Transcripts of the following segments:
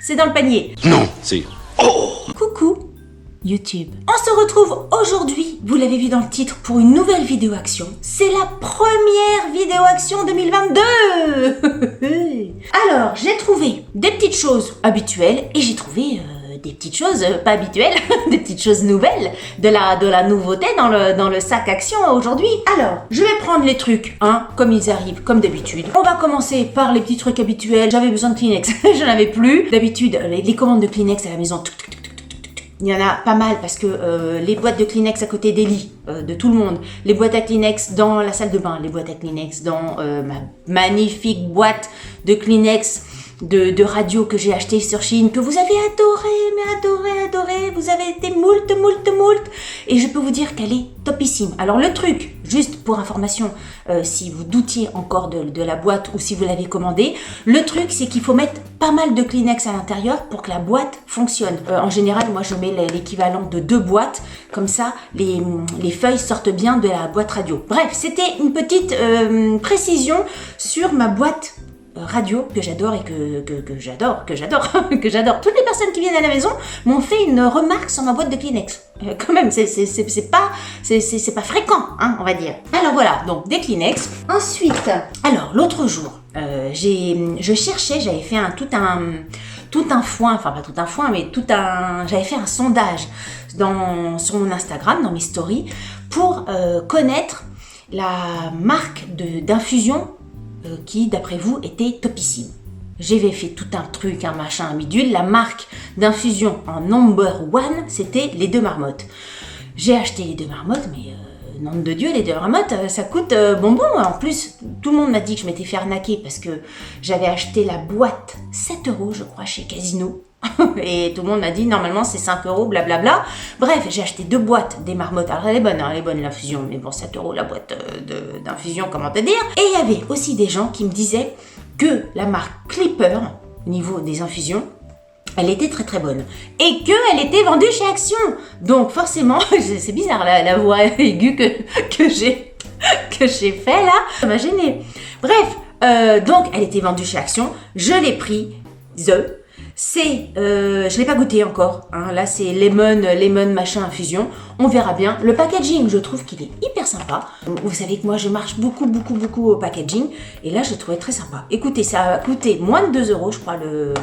c'est dans le panier. Non, c'est... Oh! Coucou YouTube. On se retrouve aujourd'hui, vous l'avez vu dans le titre, pour une nouvelle vidéo action. C'est la première vidéo action 2022. Alors, j'ai trouvé des petites choses habituelles et j'ai trouvé des petites choses pas habituelles, des petites choses nouvelles, de la nouveauté dans le sac action aujourd'hui. Alors, je vais prendre les trucs, comme ils arrivent, comme d'habitude. On va commencer par les petits trucs habituels. J'avais besoin de Kleenex, je n'en avais plus. D'habitude, les commandes de Kleenex à la maison, il y en a pas mal parce que les boîtes de Kleenex à côté des lits de tout le monde, les boîtes à Kleenex dans la salle de bain, les boîtes à Kleenex dans ma magnifique boîte de Kleenex de radio que j'ai acheté sur Chine, que vous avez adoré, mais adoré, vous avez été moult, et je peux vous dire qu'elle est topissime. Alors le truc, juste pour information, si vous doutiez encore de la boîte ou si vous l'avez commandée, le truc c'est qu'il faut mettre pas mal de Kleenex à l'intérieur pour que la boîte fonctionne. En général, moi je mets l'équivalent de 2 boîtes, comme ça les feuilles sortent bien de la boîte radio. Bref, c'était une petite précision sur ma boîte radio que j'adore et que j'adore. Toutes les personnes qui viennent à la maison m'ont fait une remarque sur ma boîte de Kleenex. Quand même, c'est pas fréquent, on va dire. Alors voilà, donc des Kleenex. Ensuite, alors l'autre jour, je cherchais, j'avais fait tout un foin, enfin pas tout un foin, mais j'avais fait un sondage sur mon Instagram, dans mes stories, pour connaître la marque d'infusion qui, d'après vous, était topissime. J'avais fait tout un truc, un machin, un bidule. La marque d'infusion en number one, c'était les 2 marmottes. J'ai acheté les 2 marmottes, mais nom de Dieu, les 2 marmottes, ça coûte bonbon. En plus, tout le monde m'a dit que je m'étais fait arnaquer parce que j'avais acheté la boîte 7 €, je crois, chez Casino. Et tout le monde m'a dit normalement c'est 5 €, blablabla. Bref, j'ai acheté 2 boîtes des marmottes. Alors elle est bonne l'infusion, mais bon, 7 € la boîte d'infusion, comment te dire. Et il y avait aussi des gens qui me disaient que la marque Clipper, au niveau des infusions, elle était très très bonne. Et qu'elle était vendue chez Action. Donc forcément, c'est bizarre la voix aiguë que j'ai fait là. Ça m'a gênée. Bref, donc elle était vendue chez Action. Je l'ai pris. Je l'ai pas goûté encore, là c'est lemon machin infusion, on verra bien. Le packaging, je trouve qu'il est hyper sympa. Vous savez que moi je marche beaucoup au packaging, et là je le trouvais très sympa. Écoutez, ça a coûté moins de 2 € je crois le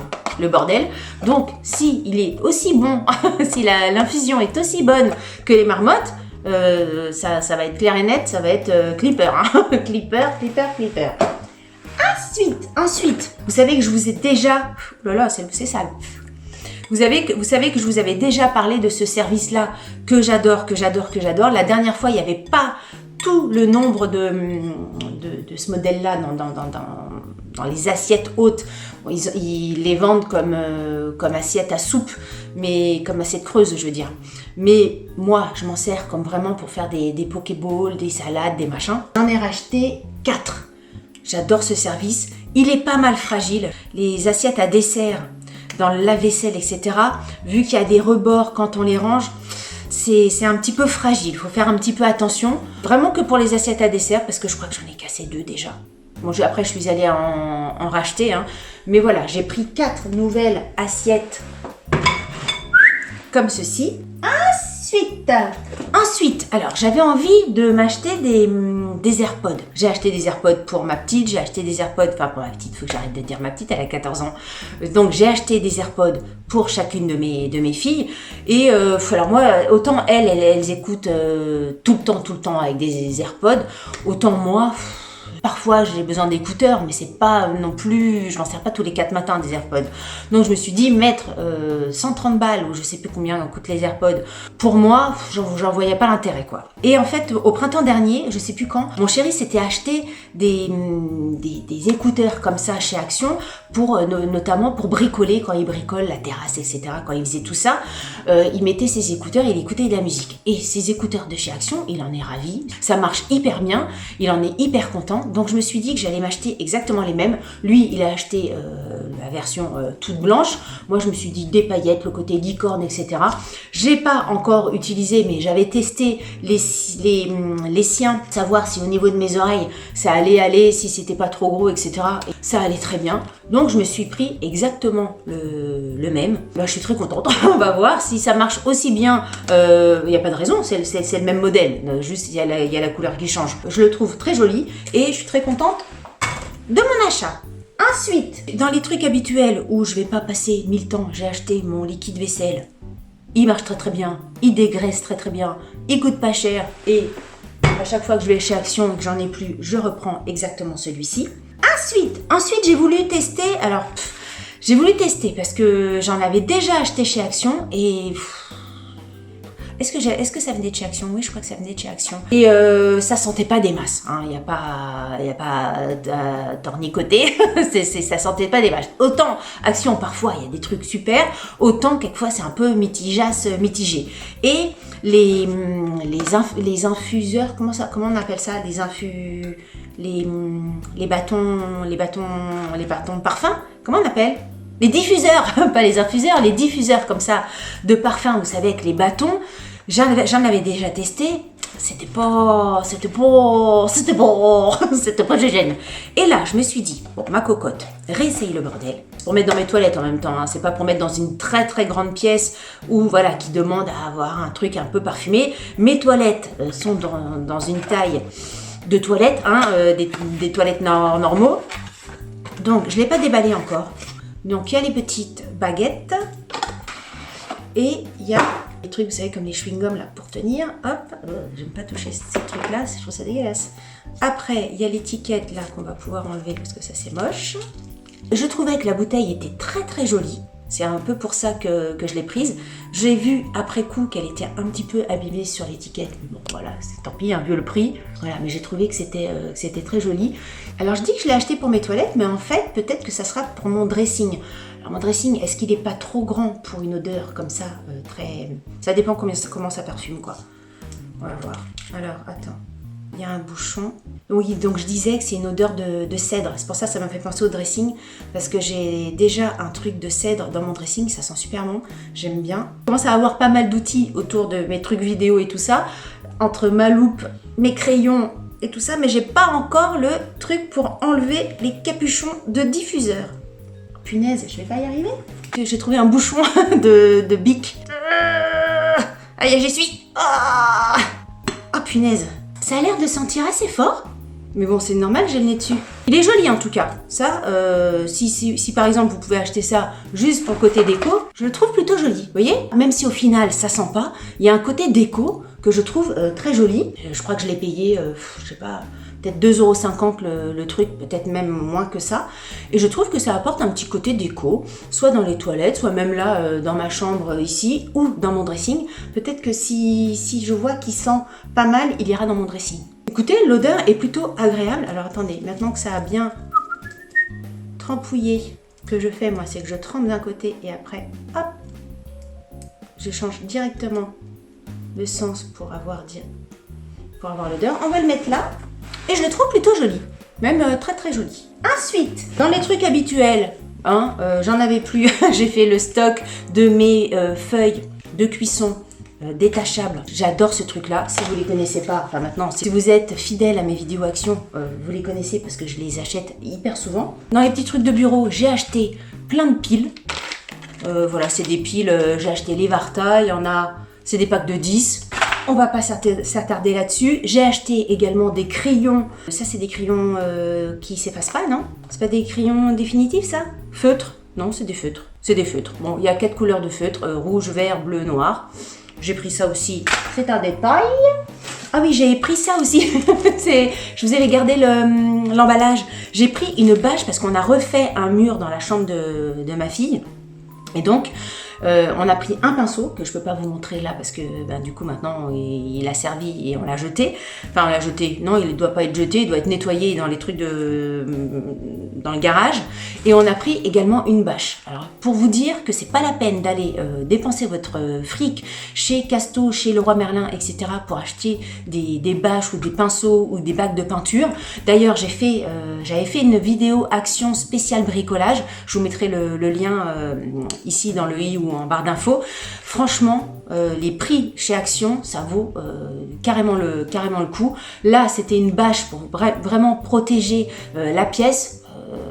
bordel, donc si il est aussi bon, si l'infusion est aussi bonne que les marmottes, ça va être clair et net, ça va être Clipper, Clipper. Ensuite, vous savez que je vous ai déjà... Oh là là, c'est sale. Vous savez que je vous avais déjà parlé de ce service-là que j'adore. La dernière fois, il n'y avait pas tout le nombre de ce modèle-là dans les assiettes hautes. Bon, ils les vendent comme assiette à soupe, mais comme assiette creuse, je veux dire. Mais moi, je m'en sers comme vraiment pour faire des pokéballs, des salades, des machins. J'en ai racheté 4. J'adore ce service. Il est pas mal fragile. Les assiettes à dessert dans le lave-vaisselle, etc., vu qu'il y a des rebords quand on les range, c'est un petit peu fragile. Il faut faire un petit peu attention. Vraiment que pour les assiettes à dessert, parce que je crois que j'en ai cassé 2 déjà. Bon, après, je suis allée en racheter. Mais voilà, j'ai pris 4 nouvelles assiettes comme ceci. Ensuite, alors j'avais envie de m'acheter des AirPods. J'ai acheté des AirPods pour ma petite, j'ai acheté des AirPods, enfin pour ma petite, il faut que j'arrête de dire ma petite, elle a 14 ans. Donc j'ai acheté des AirPods pour chacune de mes filles. Et alors moi, autant elles écoutent tout le temps avec des AirPods, autant moi... Parfois, j'ai besoin d'écouteurs, mais c'est pas non plus... Je m'en sers pas tous les 4 matins des AirPods. Donc, je me suis dit, mettre 130 balles, ou je sais plus combien coûtent les AirPods, pour moi, j'en voyais pas l'intérêt, quoi. Et en fait, au printemps dernier, je sais plus quand, mon chéri s'était acheté des écouteurs comme ça chez Action, notamment pour bricoler, quand il bricole la terrasse, etc. Quand il faisait tout ça, il mettait ses écouteurs et il écoutait de la musique. Et ces écouteurs de chez Action, il en est ravi. Ça marche hyper bien. Il en est hyper content. Donc je me suis dit que j'allais m'acheter exactement les mêmes. Lui, il a acheté la version toute blanche. Moi, je me suis dit des paillettes, le côté licorne, etc. J'ai pas encore utilisé, mais j'avais testé les siens, savoir si au niveau de mes oreilles, ça allait aller, si c'était pas trop gros, etc. Et ça allait très bien. Donc je me suis pris exactement le même. Là je suis très contente, on va voir si ça marche aussi bien. Il n'y a pas de raison, c'est le même modèle, juste il y a la couleur qui change. Je le trouve très joli et je suis très contente de mon achat. Ensuite, dans les trucs habituels où je vais pas passer 1000 temps, j'ai acheté mon liquide vaisselle. Il marche très très bien, il dégraisse très très bien, il coûte pas cher et à chaque fois que je vais chez Action et que j'en ai plus, je reprends exactement celui-ci. Ensuite j'ai voulu tester, j'ai voulu tester parce que j'en avais déjà acheté chez Action et... Est-ce que ça venait de chez Action? Oui, je crois que ça venait de chez Action. Et ça sentait pas des masses. Il n'y a pas tornicoté. Ça sentait pas des masses. Autant Action, parfois, il y a des trucs super. Autant, quelquefois, c'est un peu mitigé. Et les infuseurs, comment on appelle ça? Les bâtons de parfum. Comment on appelle? Les diffuseurs, pas les infuseurs, les diffuseurs comme ça de parfum, vous savez, avec les bâtons. J'en avais déjà testé. C'était pas gêne. Et là, je me suis dit, bon, ma cocotte, réessaye le bordel. Pour mettre dans mes toilettes en même temps, hein. C'est pas pour mettre dans une très très grande pièce où, voilà, qui demande à avoir un truc un peu parfumé. Mes toilettes sont dans une taille de toilette, des toilettes normaux. Donc, je l'ai pas déballé encore. Donc, il y a les petites baguettes et il y a les trucs, vous savez, comme les chewing-gums là pour tenir. Hop, j'aime pas toucher ces trucs-là, je trouve ça dégueulasse. Après, il y a l'étiquette là qu'on va pouvoir enlever parce que ça c'est moche. Je trouvais que la bouteille était très très jolie. C'est un peu pour ça que je l'ai prise. J'ai vu après coup qu'elle était un petit peu abîmée sur l'étiquette. Bon voilà, c'est tant pis, vu le prix. Voilà, mais j'ai trouvé que c'était très joli. Alors je dis que je l'ai acheté pour mes toilettes, mais en fait peut-être que ça sera pour mon dressing. Alors mon dressing, est-ce qu'il n'est pas trop grand pour une odeur comme ça très... Ça dépend comment ça parfume quoi. On va voir. Alors attends. Il y a un bouchon. Oui, donc je disais que c'est une odeur de cèdre. C'est pour ça que ça m'a fait penser au dressing. Parce que j'ai déjà un truc de cèdre dans mon dressing. Ça sent super bon. J'aime bien. Je commence à avoir pas mal d'outils autour de mes trucs vidéo et tout ça. Entre ma loupe, mes crayons et tout ça. Mais j'ai pas encore le truc pour enlever les capuchons de diffuseur. Punaise, je vais pas y arriver. J'ai trouvé un bouchon de bic. Allez, j'y suis. Oh, punaise. Ça a l'air de sentir assez fort, mais bon, c'est normal, j'ai le nez dessus. Il est joli en tout cas. Ça, si par exemple vous pouvez acheter ça juste pour le côté déco, je le trouve plutôt joli. Vous voyez? Même si au final ça sent pas, il y a un côté déco que je trouve très joli. Je crois que je l'ai payé, je sais pas, peut-être 2,50 € le truc, peut-être même moins que ça. Et je trouve que ça apporte un petit côté déco, soit dans les toilettes, soit même là dans ma chambre ici, ou dans mon dressing. Peut-être que si je vois qu'il sent pas mal, il ira dans mon dressing. Écoutez, l'odeur est plutôt agréable. Alors attendez, maintenant que ça a bien trempouillé, ce que je fais moi, c'est que je trempe d'un côté et après, hop, je change directement le sens pour avoir l'odeur. On va le mettre là. Et je le trouve plutôt joli, même très très joli. Ensuite, dans les trucs habituels, j'en avais plus, j'ai fait le stock de mes feuilles de cuisson détachables. J'adore ce truc-là, si vous les connaissez pas, enfin maintenant, si vous êtes fidèle à mes vidéos Action, vous les connaissez parce que je les achète hyper souvent. Dans les petits trucs de bureau, j'ai acheté plein de piles. Voilà, c'est des piles, j'ai acheté les Varta, il y en a, c'est des packs de 10. On va pas s'attarder là-dessus. J'ai acheté également des crayons. Ça, c'est des crayons qui s'effacent pas, non? C'est pas des crayons définitifs, ça? Feutres? Non, c'est des feutres. C'est des feutres. Bon, il y a 4 couleurs de feutres. Rouge, vert, bleu, noir. J'ai pris ça aussi. C'est un détail. Ah oui, j'ai pris ça aussi. Je vous avais gardé l'emballage. J'ai pris une bâche parce qu'on a refait un mur dans la chambre de ma fille. Et donc, on a pris un pinceau que je peux pas vous montrer là parce que du coup maintenant il a servi et on l'a jeté. Enfin on l'a jeté, non il doit pas être jeté, il doit être nettoyé dans les trucs dans le garage. Et on a pris également une bâche. Alors pour vous dire que c'est pas la peine d'aller dépenser votre fric chez Casto, chez Leroy Merlin, etc. pour acheter des bâches ou des pinceaux ou des bacs de peinture. D'ailleurs j'avais fait une vidéo Action spéciale bricolage. Je vous mettrai le lien ici dans le i ou en barre d'infos. Franchement, les prix chez Action, ça vaut carrément le coup. Là, c'était une bâche pour vraiment protéger la pièce.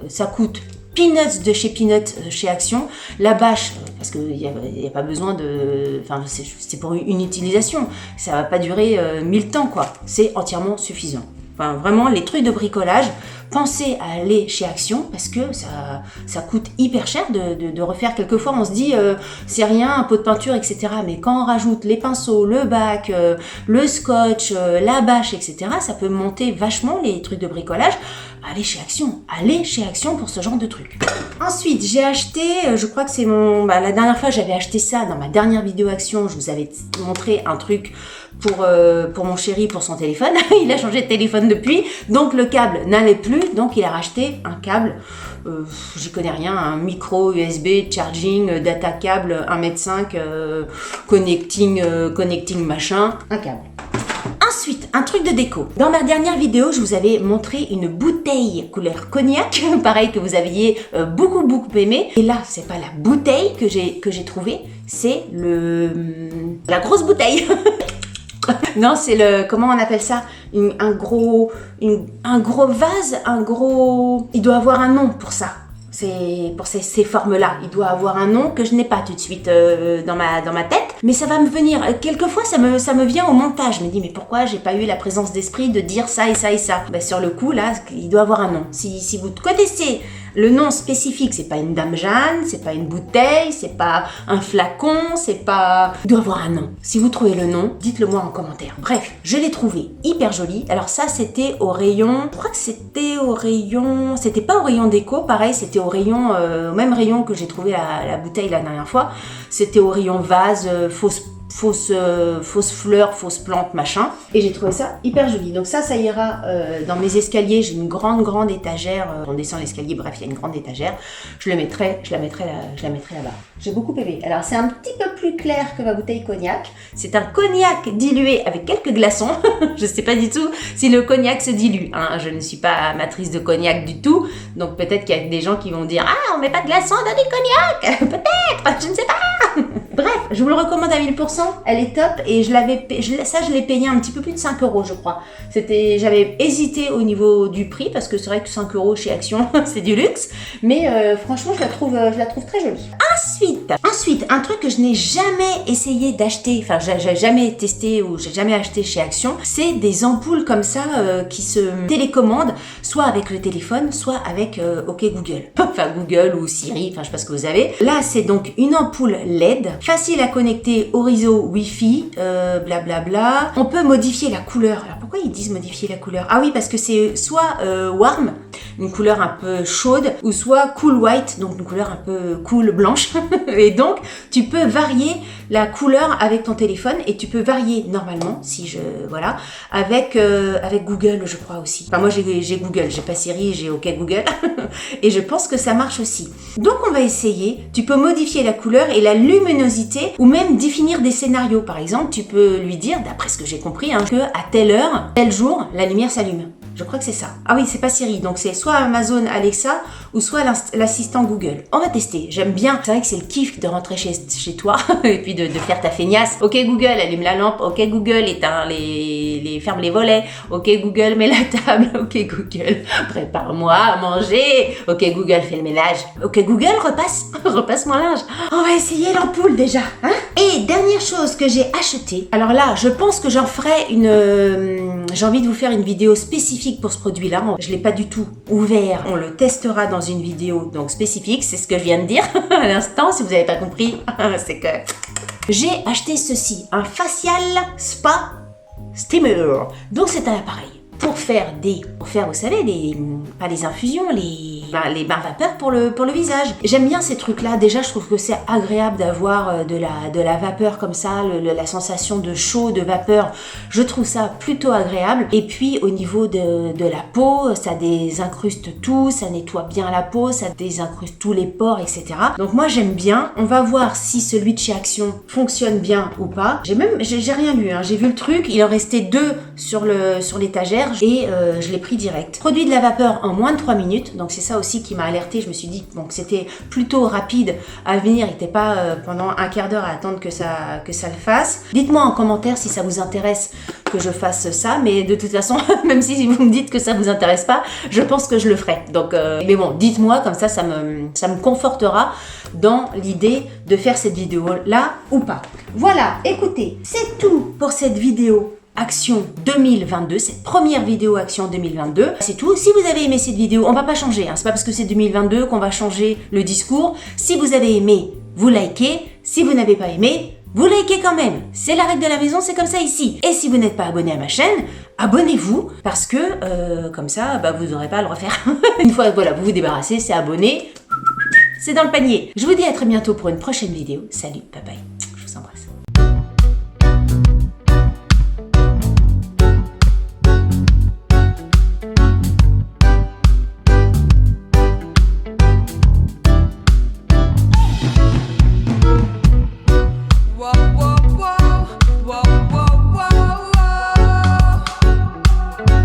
ça coûte Peanuts de chez Peanuts, chez Action. La bâche, parce qu'il n'y a pas besoin de... Enfin, c'est pour une utilisation. Ça va pas durer 1000 temps, quoi. C'est entièrement suffisant. Enfin, vraiment, les trucs de bricolage, pensez à aller chez Action parce que ça coûte hyper cher de refaire. Quelquefois, on se dit, c'est rien, un pot de peinture, etc. Mais quand on rajoute les pinceaux, le bac, le scotch, la bâche, etc., ça peut monter vachement les trucs de bricolage. Allez chez Action pour ce genre de trucs. Ensuite, j'ai acheté, je crois que c'est la dernière fois j'avais acheté ça dans ma dernière vidéo Action, je vous avais montré un truc pour mon chéri, pour son téléphone. Il a changé de téléphone depuis, donc le câble n'allait plus, donc il a racheté un câble, j'y connais rien, un micro USB, charging, data câble 1,5 m, connecting machin, un câble. Ensuite, un truc de déco. Dans ma dernière vidéo, je vous avais montré une bouteille couleur cognac, pareil que vous aviez beaucoup aimé. Et là, c'est pas la bouteille que j'ai trouvée, c'est la grosse bouteille. Non, c'est comment on appelle ça, un gros vase, il doit avoir un nom pour ça. C'est pour ces formes-là. Il doit avoir un nom que je n'ai pas tout de suite dans ma tête. Mais ça va me venir. Quelquefois, ça me vient au montage. Je me dis, mais pourquoi j'ai pas eu la présence d'esprit de dire ça et ça et ça? Ben, sur le coup, là, il doit avoir un nom. Si vous connaissez le nom spécifique, c'est pas une Dame Jeanne, c'est pas une bouteille, c'est pas un flacon, c'est pas... Il doit avoir un nom. Si vous trouvez le nom, dites-le moi en commentaire. Bref, je l'ai trouvé hyper joli. Alors ça, c'était au rayon... Je crois que c'était au rayon... C'était pas au rayon déco, pareil, c'était au rayon... au même rayon que j'ai trouvé la bouteille la dernière fois. C'était au rayon vase, fausses fleurs, fausses plantes, machin. Et j'ai trouvé ça hyper joli. Donc ça ira dans mes escaliers. J'ai une grande étagère. On descend l'escalier, bref, il y a une grande étagère. Je la mettrai là-bas. J'ai beaucoup aimé. Alors c'est un petit peu plus clair que ma bouteille cognac. C'est un cognac dilué avec quelques glaçons. Je sais pas du tout si le cognac se dilue. Hein. Je ne suis pas amatrice de cognac du tout. Donc peut-être qu'il y a des gens qui vont dire « Ah, on met pas de glaçons dans du cognac !» Peut-être, je ne sais pas. Bref, je vous le recommande à 1000%. Elle est top et je l'ai payé un petit peu plus de 5 €, je crois. J'avais hésité au niveau du prix parce que c'est vrai que 5 € chez Action, c'est du luxe. Mais franchement, je la trouve très jolie. Ensuite, un truc que je n'ai jamais essayé d'acheter, enfin, j'ai jamais testé ou j'ai jamais acheté chez Action, c'est des ampoules comme ça qui se télécommandent, soit avec le téléphone, soit avec OK Google. Enfin, Google ou Siri, enfin, je sais pas ce que vous avez. Là, c'est donc une ampoule LED, facile à connecter au réseau Wi-Fi, blablabla. On peut modifier la couleur. Alors, pourquoi ils disent modifier la couleur? Ah oui, parce que c'est soit warm, une couleur un peu chaude, ou soit cool white, donc une couleur un peu cool blanche. Et donc, tu peux varier la couleur avec ton téléphone et tu peux varier normalement, avec Google, je crois aussi. Enfin, moi, j'ai Google, j'ai pas Siri, j'ai OK Google. Et je pense que ça marche aussi. Donc, on va essayer. Tu peux modifier la couleur et la luminosité ou même définir des scénarios. Par exemple, tu peux lui dire, d'après ce que j'ai compris, que à telle heure, tel jour, la lumière s'allume. Je crois que c'est ça. Ah oui, c'est pas Siri, donc c'est soit Amazon Alexa ou soit l'assistant Google. On va tester, j'aime bien. C'est vrai que c'est le kiff de rentrer chez toi et puis de faire ta feignasse. OK Google, allume la lampe. OK Google, éteins ferme les volets. OK Google, mets la table. OK Google, prépare-moi à manger. OK Google, fais le ménage. OK Google, repasse mon linge. On va essayer l'ampoule déjà. Hein? Et dernière chose que j'ai achetée. Alors là, je pense que j'en ferai j'ai envie de vous faire une vidéo spécifique pour ce produit-là. Je l'ai pas du tout ouvert. On le testera dans une vidéo donc spécifique. C'est ce que je viens de dire à l'instant. Si vous n'avez pas compris, c'est que j'ai acheté ceci, un facial spa steamer. Donc c'est un appareil pour faire, vous savez, pas les infusions, les bains vapeur pour le visage. J'aime bien ces trucs-là. Déjà, je trouve que c'est agréable d'avoir de la vapeur comme ça, la sensation de chaud, de vapeur. Je trouve ça plutôt agréable. Et puis, au niveau de la peau, ça désincruste tout, ça nettoie bien la peau, ça désincruste tous les pores, etc. Donc moi, j'aime bien. On va voir si celui de chez Action fonctionne bien ou pas. J'ai rien lu, hein. J'ai vu le truc. Il en restait 2 sur l'étagère et je l'ai pris direct. Produit de la vapeur en moins de 3 minutes. Donc c'est ça ça aussi qui m'a alertée. Je me suis dit bon, que c'était plutôt rapide à venir, il n'était pas pendant un quart d'heure à attendre que ça le fasse. Dites-moi en commentaire si ça vous intéresse que je fasse ça, mais de toute façon, même si vous me dites que ça vous intéresse pas, je pense que je le ferai. Donc, mais bon, dites-moi, comme ça me confortera dans l'idée de faire cette vidéo-là ou pas. Voilà, écoutez, c'est tout pour cette vidéo Action 2022, cette première vidéo Action 2022. C'est tout. Si vous avez aimé cette vidéo, on va pas changer, hein. C'est pas parce que c'est 2022 qu'on va changer le discours. Si vous avez aimé, vous likez. Si vous n'avez pas aimé, vous likez quand même. C'est la règle de la maison, c'est comme ça ici. Et si vous n'êtes pas abonné à ma chaîne, abonnez-vous parce que comme ça, vous n'aurez pas à le refaire. Une fois, voilà, vous vous débarrassez, c'est abonné, c'est dans le panier. Je vous dis à très bientôt pour une prochaine vidéo. Salut, bye bye.